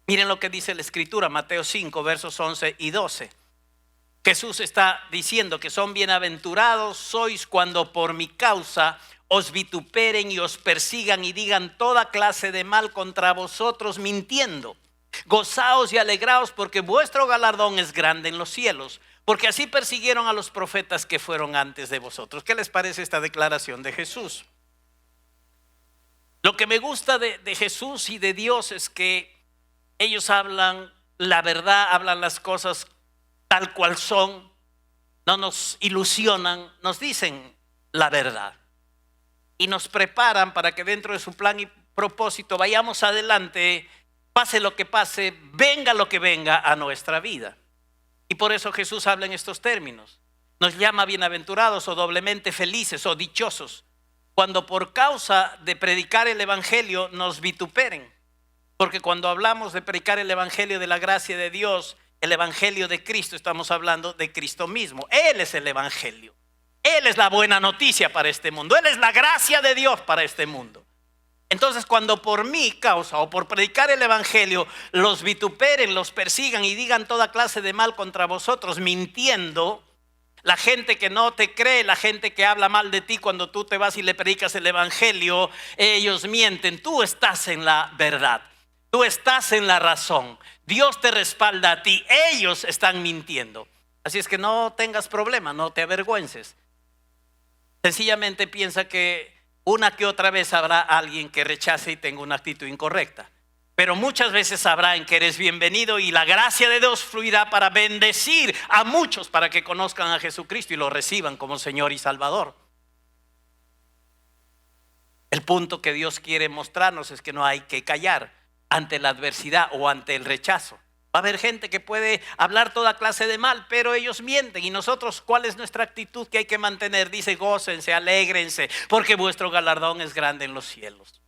Miren lo que dice la Escritura, Mateo 5, versos 11 y 12. Jesús está diciendo que son bienaventurados sois cuando por mi causa os vituperen y os persigan y digan toda clase de mal contra vosotros mintiendo. Gozaos y alegraos porque vuestro galardón es grande en los cielos, porque así persiguieron a los profetas que fueron antes de vosotros. ¿Qué les parece esta declaración de Jesús? Lo que me gusta de Jesús y de Dios es que ellos hablan la verdad, hablan las cosas tal cual son, no nos ilusionan, nos dicen la verdad y nos preparan para que dentro de su plan y propósito vayamos adelante, pase lo que pase, venga lo que venga a nuestra vida. Y por eso Jesús habla en estos términos. Nos llama bienaventurados o doblemente felices o dichosos cuando por causa de predicar el evangelio nos vituperen. Porque cuando hablamos de predicar el evangelio de la gracia de Dios, el evangelio de Cristo, estamos hablando de Cristo mismo. Él es el evangelio. Él es la buena noticia para este mundo. Él es la gracia de Dios para este mundo. Entonces, cuando por mi causa o por predicar el evangelio los vituperen, los persigan y digan toda clase de mal contra vosotros, mintiendo, la gente que no te cree, la gente que habla mal de ti cuando tú te vas y le predicas el evangelio, ellos mienten. Tú estás en la verdad, tú estás en la razón. Dios te respalda a ti, ellos están mintiendo. Así es que no tengas problema, no te avergüences. Sencillamente piensa que una que otra vez habrá alguien que rechace y tenga una actitud incorrecta. Pero muchas veces sabrá en que eres bienvenido y la gracia de Dios fluirá para bendecir a muchos para que conozcan a Jesucristo y lo reciban como Señor y Salvador. El punto que Dios quiere mostrarnos es que no hay que callar ante la adversidad o ante el rechazo. Va a haber gente que puede hablar toda clase de mal, pero ellos mienten. Y nosotros, ¿cuál es nuestra actitud que hay que mantener? Dice, gócense, alégrense, porque vuestro galardón es grande en los cielos.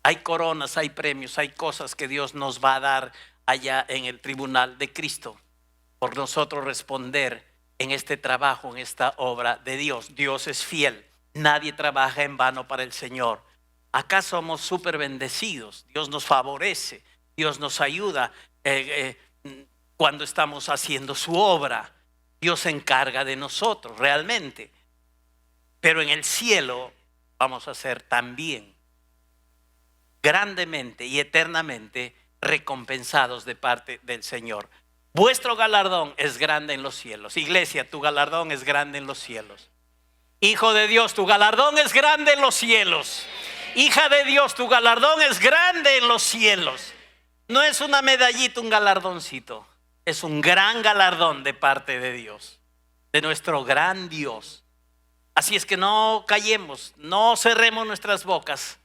Hay coronas, hay premios, hay cosas que Dios nos va a dar allá en el tribunal de Cristo por nosotros responder en este trabajo, en esta obra de Dios. Dios es fiel, nadie trabaja en vano para el Señor. Acá somos súper bendecidos, Dios nos favorece, Dios nos ayuda cuando estamos haciendo su obra. Dios se encarga de nosotros realmente, pero en el cielo vamos a ser también grandemente y eternamente recompensados de parte del Señor. Vuestro galardón es grande en los cielos. Iglesia, tu galardón es grande en los cielos. Hijo de Dios, tu galardón es grande en los cielos. Hija de Dios, tu galardón es grande en los cielos. No es una medallita, un galardoncito. Es un gran galardón de parte de Dios, de nuestro gran Dios. Así es que no callemos, no cerremos nuestras bocas.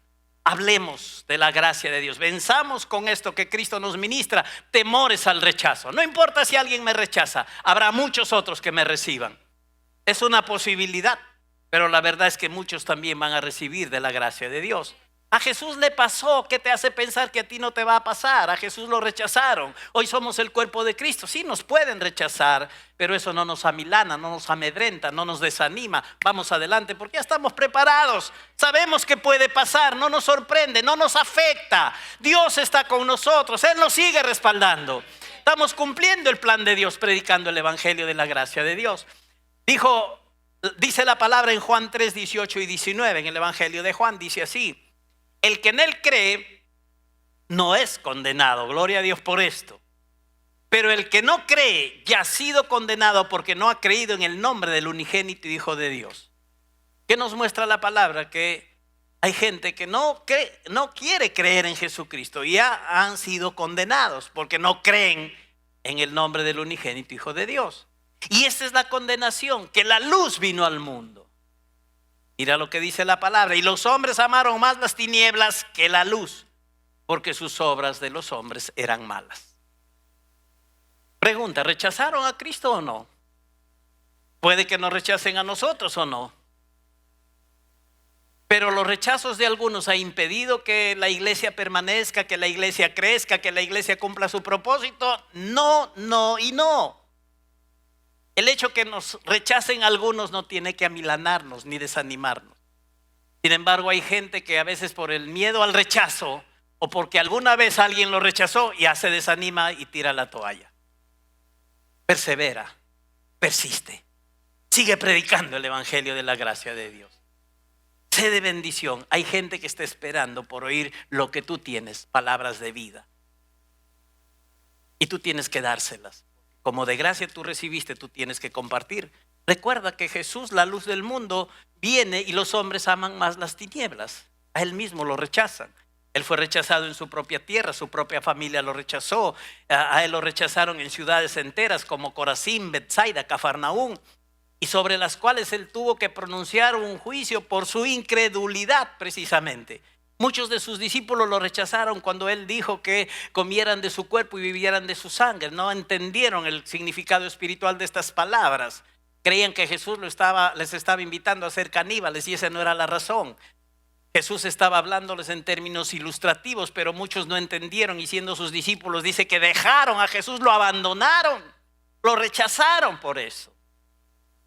Hablemos de la gracia de Dios. Venzamos con esto que Cristo nos ministra, temores al rechazo. No importa si alguien me rechaza, habrá muchos otros que me reciban. Es una posibilidad, pero la verdad es que muchos también van a recibir de la gracia de Dios. A Jesús le pasó. ¿Qué te hace pensar que a ti no te va a pasar? A Jesús lo rechazaron. Hoy somos el cuerpo de Cristo. Sí, nos pueden rechazar, pero eso no nos amilana, no nos amedrenta, no nos desanima. Vamos adelante porque ya estamos preparados. Sabemos que puede pasar, no nos sorprende, no nos afecta. Dios está con nosotros, Él nos sigue respaldando. Estamos cumpliendo el plan de Dios, predicando el evangelio de la gracia de Dios. Dice la palabra en Juan 3, 18 y 19, en el evangelio de Juan, dice así: el que en él cree no es condenado. Gloria a Dios por esto. Pero el que no cree ya ha sido condenado porque no ha creído en el nombre del unigénito Hijo de Dios. ¿Qué nos muestra la palabra? Que hay gente que no quiere creer en Jesucristo y ya han sido condenados porque no creen en el nombre del unigénito Hijo de Dios. Y esta es la condenación, que la luz vino al mundo. Mira lo que dice la palabra: y los hombres amaron más las tinieblas que la luz, porque sus obras de los hombres eran malas. Pregunta: ¿rechazaron a Cristo o no? Puede que nos rechacen a nosotros o no. Pero los rechazos de algunos ha impedido que la iglesia permanezca, que la iglesia crezca, que la iglesia cumpla su propósito. No, no y no. El hecho que nos rechacen algunos no tiene que amilanarnos ni desanimarnos. Sin embargo, hay gente que a veces por el miedo al rechazo o porque alguna vez alguien lo rechazó, ya se desanima y tira la toalla. Persevera, persiste, sigue predicando el evangelio de la gracia de Dios. Sé de bendición. Hay gente que está esperando por oír lo que tú tienes, palabras de vida. y tú tienes que dárselas. Como de gracia tú recibiste, tú tienes que compartir. Recuerda que Jesús, la luz del mundo, viene y los hombres aman más las tinieblas. A él mismo lo rechazan. Él fue rechazado en su propia tierra, su propia familia lo rechazó. A él lo rechazaron en ciudades enteras como Corazín, Betsaida, Cafarnaúm, y sobre las cuales él tuvo que pronunciar un juicio por su incredulidad precisamente. Muchos de sus discípulos lo rechazaron cuando él dijo que comieran de su cuerpo y vivieran de su sangre. No entendieron el significado espiritual de estas palabras. Creían que Jesús les estaba invitando a ser caníbales y esa no era la razón. Jesús estaba hablándoles en términos ilustrativos, pero muchos no entendieron y siendo sus discípulos dice que dejaron a Jesús, lo abandonaron, lo rechazaron por eso.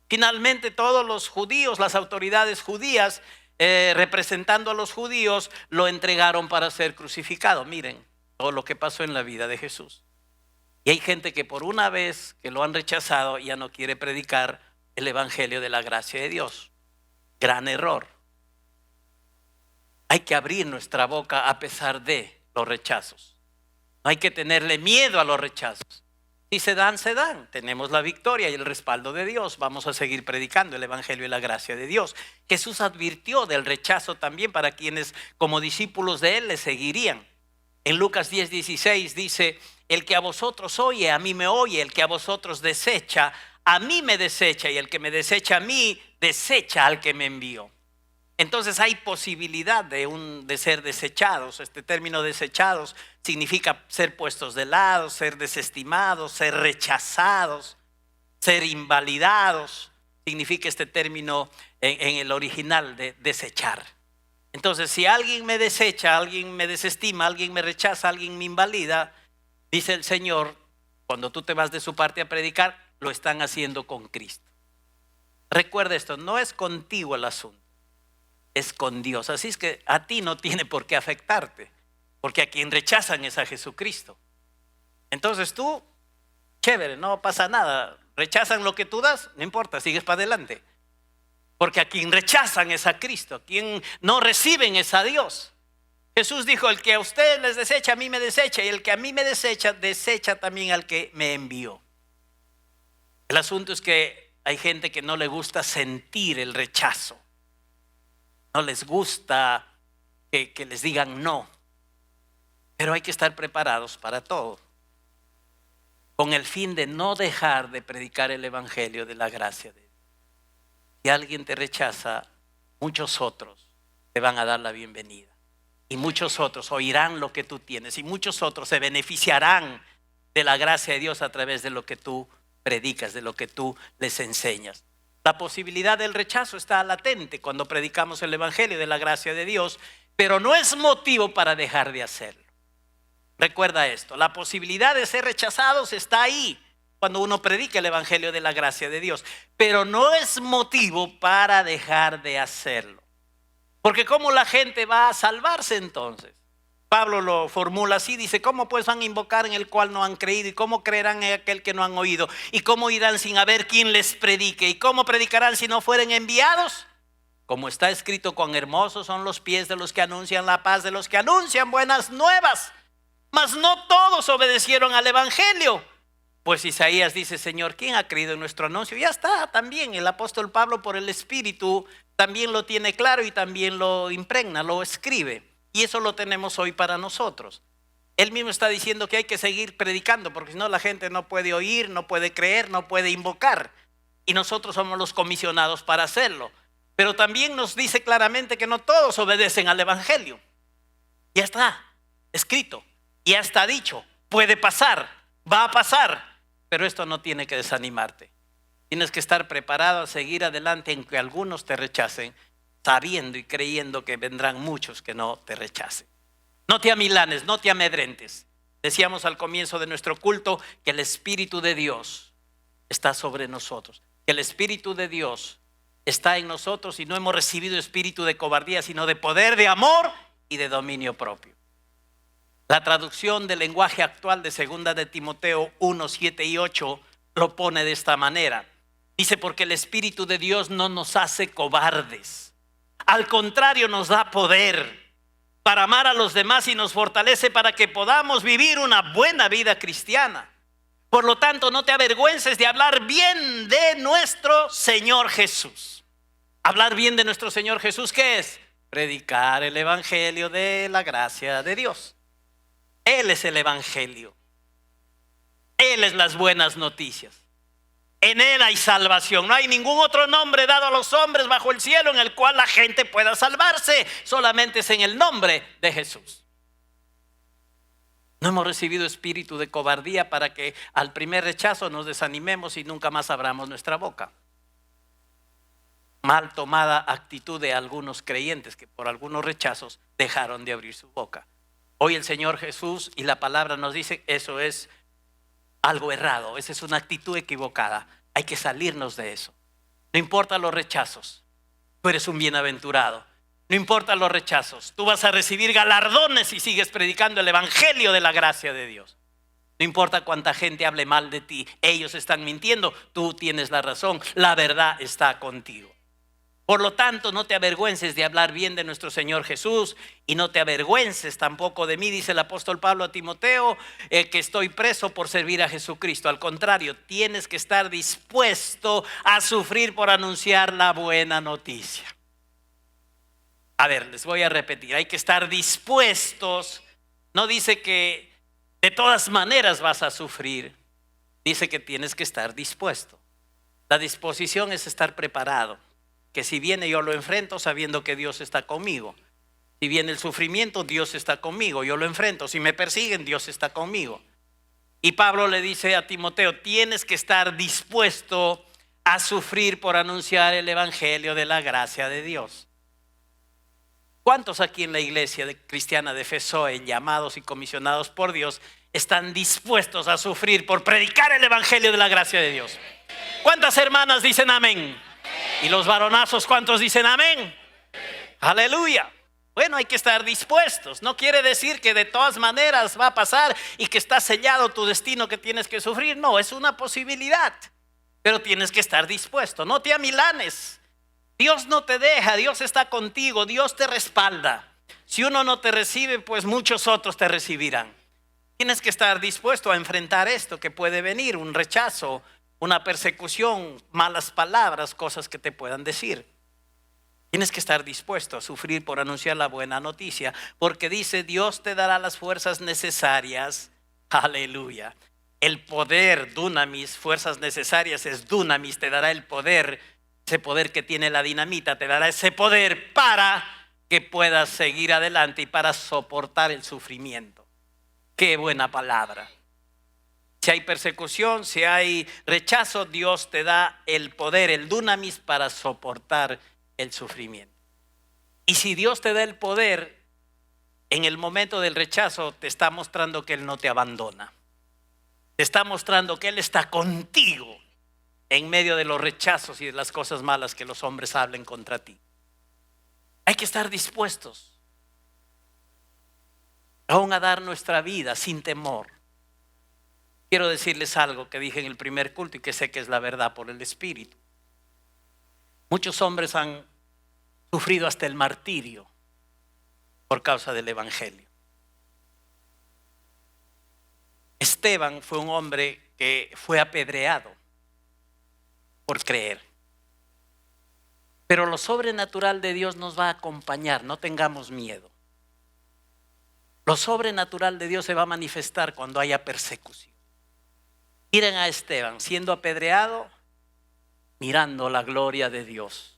Finalmente todos los judíos, las autoridades judías, representando a los judíos, lo entregaron para ser crucificado. Miren todo lo que pasó en la vida de Jesús. Y hay gente que por una vez que lo han rechazado ya no quiere predicar el evangelio de la gracia de Dios. Gran error. Hay que abrir nuestra boca a pesar de los rechazos. No hay que tenerle miedo a los rechazos. Si se dan, se dan. Tenemos la victoria y el respaldo de Dios. Vamos a seguir predicando el evangelio y la gracia de Dios. Jesús advirtió del rechazo también para quienes como discípulos de él le seguirían. En Lucas 10:16 dice: el que a vosotros oye, a mí me oye; el que a vosotros desecha, a mí me desecha; y el que me desecha a mí, desecha al que me envió. Entonces hay posibilidad de ser desechados. Este término desechados significa ser puestos de lado, ser desestimados, ser rechazados, ser invalidados. Significa este término en el original de desechar. Entonces si alguien me desecha, alguien me desestima, alguien me rechaza, alguien me invalida, dice el Señor, cuando tú te vas de su parte a predicar, lo están haciendo con Cristo. Recuerda esto, no es contigo el asunto. Es con Dios. Así es que a ti no tiene por qué afectarte, porque a quien rechazan es a Jesucristo. Entonces tú, chévere, no pasa nada. Rechazan lo que tú das, no importa, sigues para adelante. Porque a quien rechazan es a Cristo, a quien no reciben es a Dios. Jesús dijo: el que a ustedes les desecha, a mí me desecha; y el que a mí me desecha, desecha también al que me envió. El asunto es que hay gente que no le gusta sentir el rechazo. No les gusta que les digan no. Pero hay que estar preparados para todo, con el fin de no dejar de predicar el evangelio de la gracia de Dios. Si alguien te rechaza, muchos otros te van a dar la bienvenida. Y muchos otros oirán lo que tú tienes. Y muchos otros se beneficiarán de la gracia de Dios a través de lo que tú predicas, de lo que tú les enseñas. La posibilidad del rechazo está latente cuando predicamos el evangelio de la gracia de Dios, pero no es motivo para dejar de hacerlo. Recuerda esto, la posibilidad de ser rechazados está ahí cuando uno predica el evangelio de la gracia de Dios, pero no es motivo para dejar de hacerlo. Porque ¿cómo la gente va a salvarse entonces? Pablo lo formula así, dice: ¿cómo pues van a invocar en el cual no han creído? ¿Y cómo creerán en aquel que no han oído? ¿Y cómo irán sin haber quien les predique? ¿Y cómo predicarán si no fueren enviados? Como está escrito: cuán hermosos son los pies de los que anuncian la paz, de los que anuncian buenas nuevas. Mas no todos obedecieron al evangelio. Pues Isaías dice: Señor, ¿quién ha creído en nuestro anuncio? Ya está, también el apóstol Pablo por el Espíritu también lo tiene claro y también lo impregna, lo escribe. Y eso lo tenemos hoy para nosotros. Él mismo está diciendo que hay que seguir predicando, porque si no la gente no puede oír, no puede creer, no puede invocar. Y nosotros somos los comisionados para hacerlo. Pero también nos dice claramente que no todos obedecen al evangelio. Ya está escrito, ya está dicho, puede pasar, va a pasar. Pero esto no tiene que desanimarte. Tienes que estar preparado a seguir adelante en que algunos te rechacen, sabiendo y creyendo que vendrán muchos que no te rechacen. No te amilanes, no te amedrentes. Decíamos al comienzo de nuestro culto que el Espíritu de Dios está sobre nosotros, que el Espíritu de Dios está en nosotros y no hemos recibido espíritu de cobardía, sino de poder, de amor y de dominio propio. La traducción del lenguaje actual de 2 de Timoteo 1, 7 y 8 lo pone de esta manera. Dice: porque el Espíritu de Dios no nos hace cobardes. Al contrario, nos da poder, para amar a los demás y nos fortalece para que podamos vivir una buena vida cristiana. Por lo tanto, no te avergüences de hablar bien de nuestro Señor Jesús. Hablar bien de nuestro Señor Jesús, ¿qué es? Predicar el evangelio de la gracia de Dios. Él es el evangelio. Él es las buenas noticias. En Él hay salvación. No hay ningún otro nombre dado a los hombres bajo el cielo en el cual la gente pueda salvarse. Solamente es en el nombre de Jesús. No hemos recibido espíritu de cobardía para que al primer rechazo nos desanimemos y nunca más abramos nuestra boca. Mal tomada actitud de algunos creyentes que por algunos rechazos dejaron de abrir su boca. Hoy el Señor Jesús y la palabra nos dice eso es algo errado, esa es una actitud equivocada. Hay que salirnos de eso. No importa los rechazos, tú eres un bienaventurado. No importa los rechazos, tú vas a recibir galardones si sigues predicando el evangelio de la gracia de Dios. No importa cuánta gente hable mal de ti, ellos están mintiendo, tú tienes la razón, la verdad está contigo. Por lo tanto, no te avergüences de hablar bien de nuestro Señor Jesús y no te avergüences tampoco de mí, dice el apóstol Pablo a Timoteo, que estoy preso por servir a Jesucristo. Al contrario, tienes que estar dispuesto a sufrir por anunciar la buena noticia. A ver, les voy a repetir, hay que estar dispuestos. No dice que de todas maneras vas a sufrir, dice que tienes que estar dispuesto. La disposición es estar preparado. Que si viene yo lo enfrento sabiendo que Dios está conmigo. Si viene el sufrimiento, Dios está conmigo, yo lo enfrento. Si me persiguen, Dios está conmigo. Y Pablo le dice a Timoteo, tienes que estar dispuesto a sufrir por anunciar el evangelio de la gracia de Dios. ¿Cuántos aquí en la iglesia cristiana de FESOE, llamados y comisionados por Dios, están dispuestos a sufrir por predicar el evangelio de la gracia de Dios? ¿Cuántas hermanas dicen amén? Y los varonazos, ¿cuántos dicen amén? Aleluya. Bueno, hay que estar dispuestos. No quiere decir que de todas maneras va a pasar y que está sellado tu destino que tienes que sufrir. No, es una posibilidad. Pero tienes que estar dispuesto. No te amilanes. Dios no te deja, Dios está contigo, Dios te respalda. Si uno no te recibe, pues muchos otros te recibirán. Tienes que estar dispuesto a enfrentar esto que puede venir, un rechazo, una persecución, malas palabras, cosas que te puedan decir. Tienes que estar dispuesto a sufrir por anunciar la buena noticia, porque dice, Dios te dará las fuerzas necesarias. Aleluya. El poder, dunamis, fuerzas necesarias es dunamis, te dará el poder, ese poder que tiene la dinamita, te dará ese poder para que puedas seguir adelante y para soportar el sufrimiento. Qué buena palabra. Si hay persecución, si hay rechazo, Dios te da el poder, el dunamis para soportar el sufrimiento. Y si Dios te da el poder, en el momento del rechazo te está mostrando que Él no te abandona. Te está mostrando que Él está contigo en medio de los rechazos y de las cosas malas que los hombres hablen contra ti. Hay que estar dispuestos aún a dar nuestra vida sin temor. Quiero decirles algo que dije en el primer culto y que sé que es la verdad por el Espíritu. Muchos hombres han sufrido hasta el martirio por causa del evangelio. Esteban fue un hombre que fue apedreado por creer. Pero lo sobrenatural de Dios nos va a acompañar, no tengamos miedo. Lo sobrenatural de Dios se va a manifestar cuando haya persecución. Miren a Esteban siendo apedreado, mirando la gloria de Dios.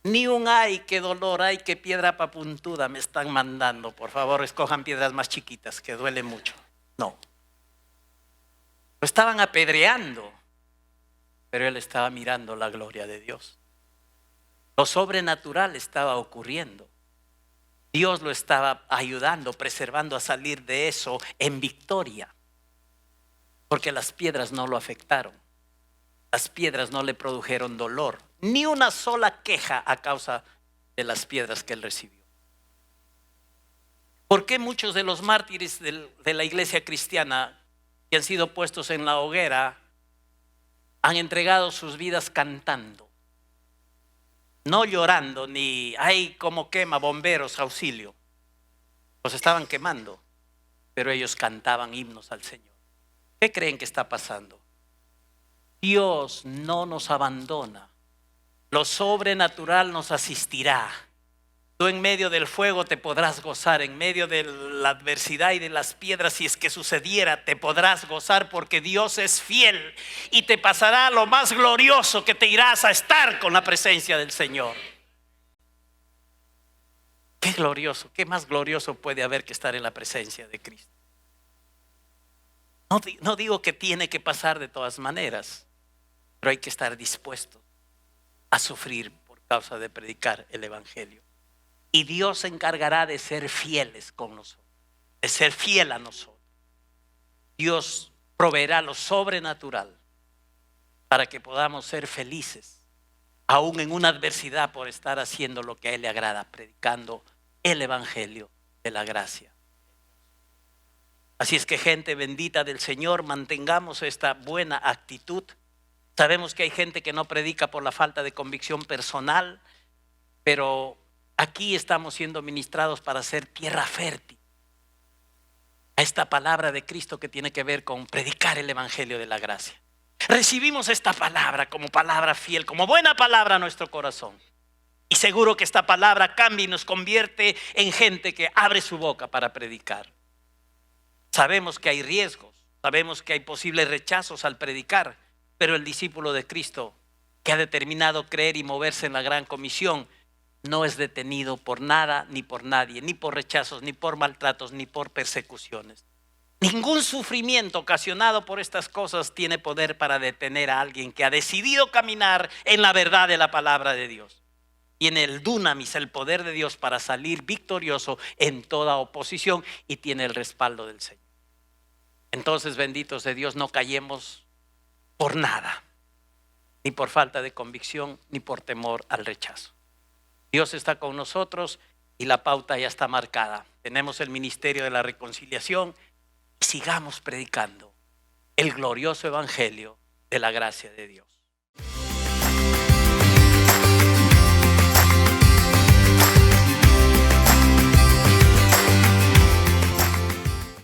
Ni un ay, qué dolor, ay, qué piedra papuntuda me están mandando. Por favor, escojan piedras más chiquitas, que duele mucho. No. Lo estaban apedreando, pero él estaba mirando la gloria de Dios. Lo sobrenatural estaba ocurriendo. Dios lo estaba ayudando, preservando a salir de eso en victoria. Porque las piedras no lo afectaron. Las piedras no le produjeron dolor. Ni una sola queja a causa de las piedras que él recibió. ¿Por qué muchos de los mártires de la iglesia cristiana que han sido puestos en la hoguera han entregado sus vidas cantando? no llorando ni ay como quema, bomberos, auxilio. Los estaban quemando, pero ellos cantaban himnos al Señor. ¿Qué creen que está pasando? Dios no nos abandona. Lo sobrenatural nos asistirá. Tú en medio del fuego te podrás gozar, en medio de la adversidad y de las piedras, si es que sucediera, te podrás gozar porque Dios es fiel y te pasará lo más glorioso, que te irás a estar con la presencia del Señor. Qué glorioso, qué más glorioso puede haber que estar en la presencia de Cristo. No digo que tiene que pasar de todas maneras, pero hay que estar dispuesto a sufrir por causa de predicar el evangelio. Y Dios se encargará de ser fieles con nosotros, de ser fiel a nosotros. Dios proveerá lo sobrenatural para que podamos ser felices, aún en una adversidad, por estar haciendo lo que a Él le agrada, predicando el evangelio de la gracia. Así es que, gente bendita del Señor, mantengamos esta buena actitud. Sabemos que hay gente que no predica por la falta de convicción personal, pero aquí estamos siendo ministrados para ser tierra fértil a esta palabra de Cristo que tiene que ver con predicar el evangelio de la gracia. Recibimos esta palabra como palabra fiel, como buena palabra a nuestro corazón. Y seguro que esta palabra cambia y nos convierte en gente que abre su boca para predicar. Sabemos que hay riesgos, sabemos que hay posibles rechazos al predicar, pero el discípulo de Cristo que ha determinado creer y moverse en la gran comisión no es detenido por nada ni por nadie, ni por rechazos, ni por maltratos, ni por persecuciones. Ningún sufrimiento ocasionado por estas cosas tiene poder para detener a alguien que ha decidido caminar en la verdad de la palabra de Dios y en el dunamis, el poder de Dios para salir victorioso en toda oposición, y tiene el respaldo del Señor. Entonces, benditos de Dios, no callemos por nada, ni por falta de convicción, ni por temor al rechazo. Dios está con nosotros y la pauta ya está marcada. Tenemos el ministerio de la reconciliación y sigamos predicando el glorioso evangelio de la gracia de Dios.